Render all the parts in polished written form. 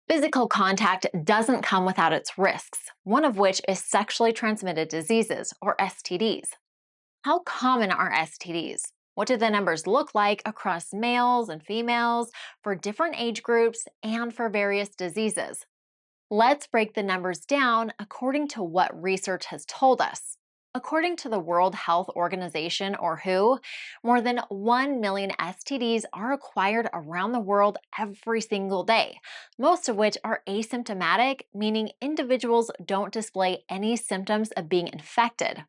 Physical contact doesn't come without its risks, one of which is sexually transmitted diseases, or STDs. How common are STDs? What do the numbers look like across males and females, for different age groups, and for various diseases? Let's break the numbers down according to what research has told us. According to the World Health Organization, or WHO, more than 1 million STDs are acquired around the world every single day, most of which are asymptomatic, meaning individuals don't display any symptoms of being infected.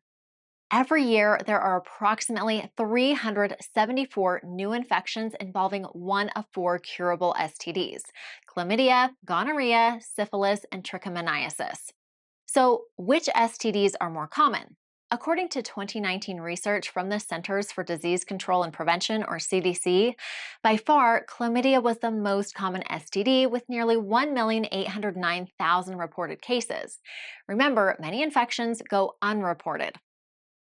Every year, there are approximately 374 new infections involving one of four curable STDs: chlamydia, gonorrhea, syphilis, and trichomoniasis. So, which STDs are more common? According to 2019 research from the Centers for Disease Control and Prevention, or CDC, by far, chlamydia was the most common STD with nearly 1,809,000 reported cases. Remember, many infections go unreported.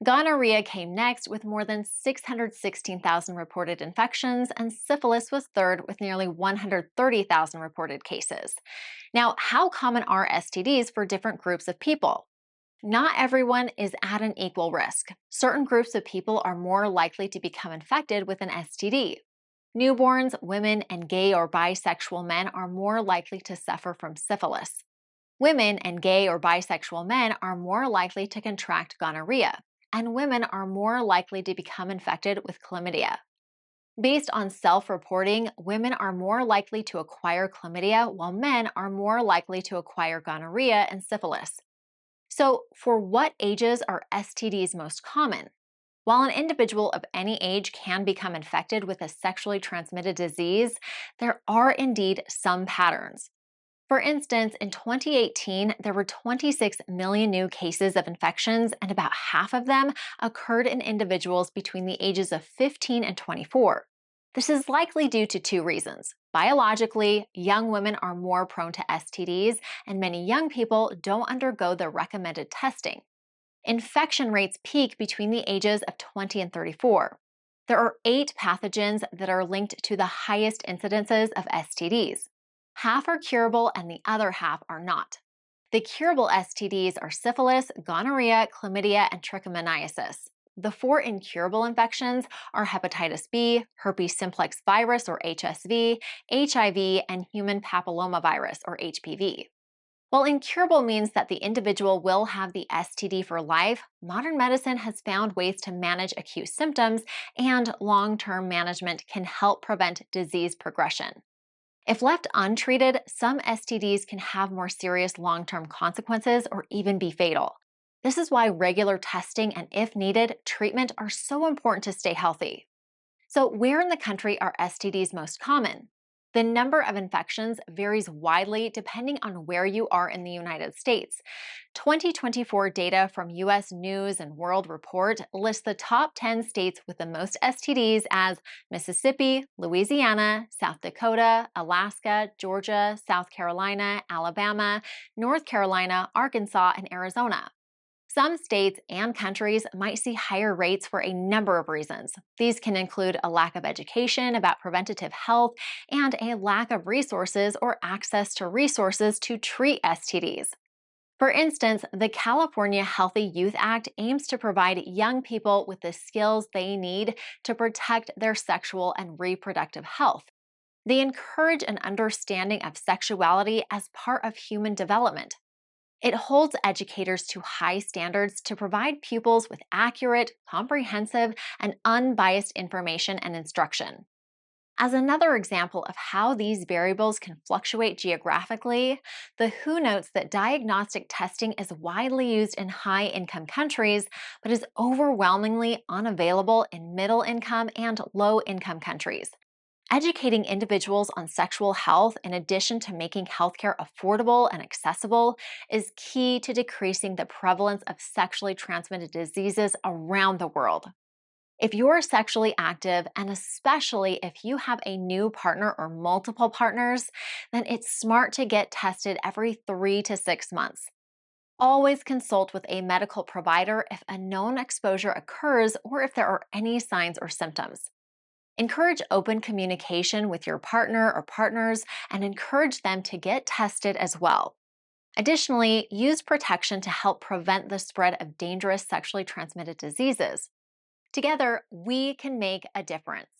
Gonorrhea came next with more than 616,000 reported infections, and syphilis was third with nearly 130,000 reported cases. Now, how common are STDs for different groups of people? Not everyone is at an equal risk. Certain groups of people are more likely to become infected with an STD. Newborns, women, and gay or bisexual men are more likely to suffer from syphilis. Women and gay or bisexual men are more likely to contract gonorrhea, and women are more likely to become infected with chlamydia. Based on self-reporting, women are more likely to acquire chlamydia, while men are more likely to acquire gonorrhea and syphilis. So, for what ages are STDs most common? While an individual of any age can become infected with a sexually transmitted disease, there are indeed some patterns. For instance, in 2018, there were 26 million new cases of infections, and about half of them occurred in individuals between the ages of 15 and 24. This is likely due to two reasons. Biologically, young women are more prone to STDs, and many young people don't undergo the recommended testing. Infection rates peak between the ages of 20 and 34. There are 8 pathogens that are linked to the highest incidences of STDs. Half are curable and the other half are not. The curable STDs are syphilis, gonorrhea, chlamydia, and trichomoniasis. The 4 incurable infections are hepatitis B, herpes simplex virus or HSV, HIV, and human papillomavirus or HPV. While incurable means that the individual will have the STD for life, modern medicine has found ways to manage acute symptoms, and long-term management can help prevent disease progression. If left untreated, some STDs can have more serious long-term consequences or even be fatal. This is why regular testing and, if needed, treatment are so important to stay healthy. So, where in the country are STDs most common? The number of infections varies widely depending on where you are in the United States. 2024 data from US News and World Report lists the top 10 states with the most STDs as Mississippi, Louisiana, South Dakota, Alaska, Georgia, South Carolina, Alabama, North Carolina, Arkansas, and Arizona. Some states and countries might see higher rates for a number of reasons. These can include a lack of education about preventative health and a lack of resources or access to resources to treat STDs. For instance, the California Healthy Youth Act aims to provide young people with the skills they need to protect their sexual and reproductive health. They encourage an understanding of sexuality as part of human development. It holds educators to high standards to provide pupils with accurate, comprehensive, and unbiased information and instruction. As another example of how these variables can fluctuate geographically, the WHO notes that diagnostic testing is widely used in high-income countries, but is overwhelmingly unavailable in middle-income and low-income countries. Educating individuals on sexual health, in addition to making healthcare affordable and accessible, is key to decreasing the prevalence of sexually transmitted diseases around the world. If you're sexually active, and especially if you have a new partner or multiple partners, then it's smart to get tested every 3 to 6 months. Always consult with a medical provider if a known exposure occurs or if there are any signs or symptoms. Encourage open communication with your partner or partners and encourage them to get tested as well. Additionally, use protection to help prevent the spread of dangerous sexually transmitted diseases. Together, we can make a difference.